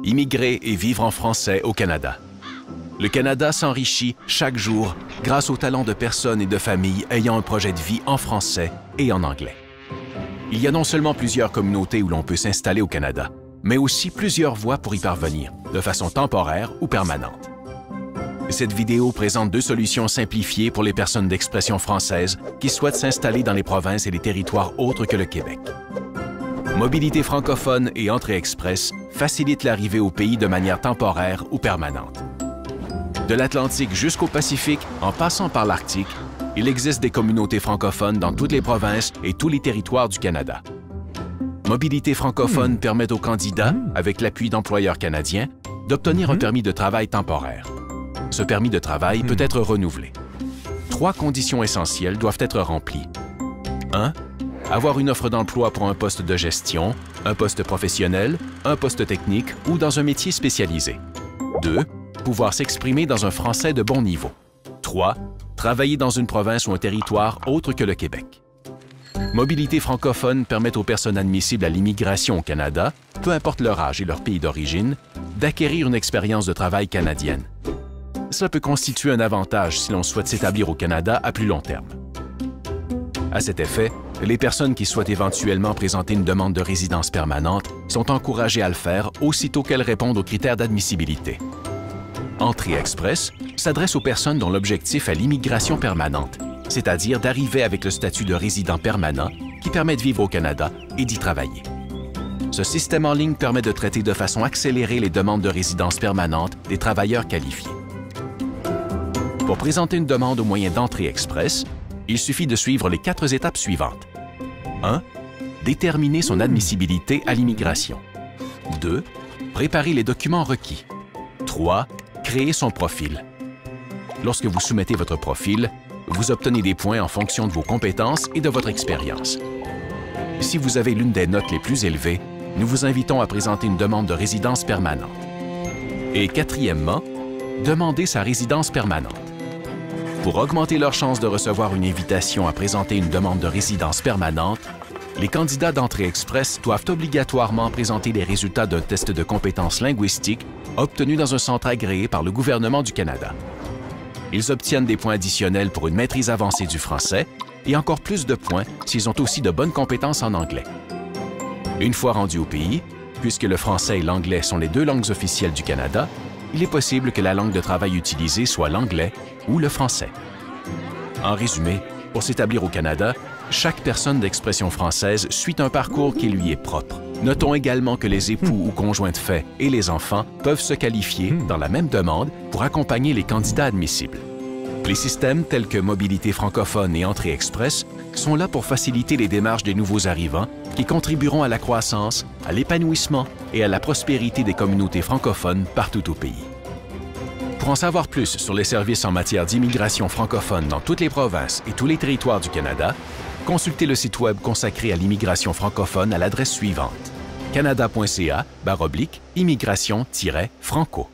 immigrer et vivre en français au Canada. Le Canada s'enrichit chaque jour grâce au talent de personnes et de familles ayant un projet de vie en français et en anglais. Il y a non seulement plusieurs communautés où l'on peut s'installer au Canada, mais aussi plusieurs voies pour y parvenir, de façon temporaire ou permanente. Cette vidéo présente deux solutions simplifiées pour les personnes d'expression française qui souhaitent s'installer dans les provinces et les territoires autres que le Québec. Mobilité francophone et entrée express facilitent l'arrivée au pays de manière temporaire ou permanente. De l'Atlantique jusqu'au Pacifique, en passant par l'Arctique, il existe des communautés francophones dans toutes les provinces et tous les territoires du Canada. Mobilité francophone permet aux candidats, avec l'appui d'employeurs canadiens, d'obtenir un permis de travail temporaire. Ce permis de travail peut être renouvelé. 3 conditions essentielles doivent être remplies. 1. Avoir une offre d'emploi pour un poste de gestion, un poste professionnel, un poste technique ou dans un métier spécialisé. 2. Pouvoir s'exprimer dans un français de bon niveau. 3. Travailler dans une province ou un territoire autre que le Québec. Mobilité francophone permet aux personnes admissibles à l'immigration au Canada, peu importe leur âge et leur pays d'origine, d'acquérir une expérience de travail canadienne. Cela peut constituer un avantage si l'on souhaite s'établir au Canada à plus long terme. À cet effet, les personnes qui souhaitent éventuellement présenter une demande de résidence permanente sont encouragées à le faire aussitôt qu'elles répondent aux critères d'admissibilité. Entrée express s'adresse aux personnes dont l'objectif est l'immigration permanente, c'est-à-dire d'arriver avec le statut de résident permanent qui permet de vivre au Canada et d'y travailler. Ce système en ligne permet de traiter de façon accélérée les demandes de résidence permanente des travailleurs qualifiés. Pour présenter une demande au moyen d'entrée express, il suffit de suivre les 4 étapes suivantes. 1. Déterminer son admissibilité à l'immigration. 2. Préparer les documents requis. 3. Créer son profil. Lorsque vous soumettez votre profil, vous obtenez des points en fonction de vos compétences et de votre expérience. Si vous avez l'une des notes les plus élevées, nous vous invitons à présenter une demande de résidence permanente. Et quatrièmement, demander sa résidence permanente. Pour augmenter leurs chances de recevoir une invitation à présenter une demande de résidence permanente, les candidats d'entrée express doivent obligatoirement présenter les résultats d'un test de compétences linguistiques obtenu dans un centre agréé par le gouvernement du Canada. Ils obtiennent des points additionnels pour une maîtrise avancée du français et encore plus de points s'ils ont aussi de bonnes compétences en anglais. Une fois rendus au pays, puisque le français et l'anglais sont les 2 langues officielles du Canada, il est possible que la langue de travail utilisée soit l'anglais ou le français. En résumé, pour s'établir au Canada, chaque personne d'expression française suit un parcours qui lui est propre. Notons également que les époux ou conjoints de fait et les enfants peuvent se qualifier dans la même demande pour accompagner les candidats admissibles. Les systèmes tels que Mobilité francophone et Entrée express sont là pour faciliter les démarches des nouveaux arrivants qui contribueront à la croissance, à l'épanouissement et à la prospérité des communautés francophones partout au pays. Pour en savoir plus sur les services en matière d'immigration francophone dans toutes les provinces et tous les territoires du Canada, consultez le site web consacré à l'immigration francophone à l'adresse suivante: canada.ca/immigration-franco.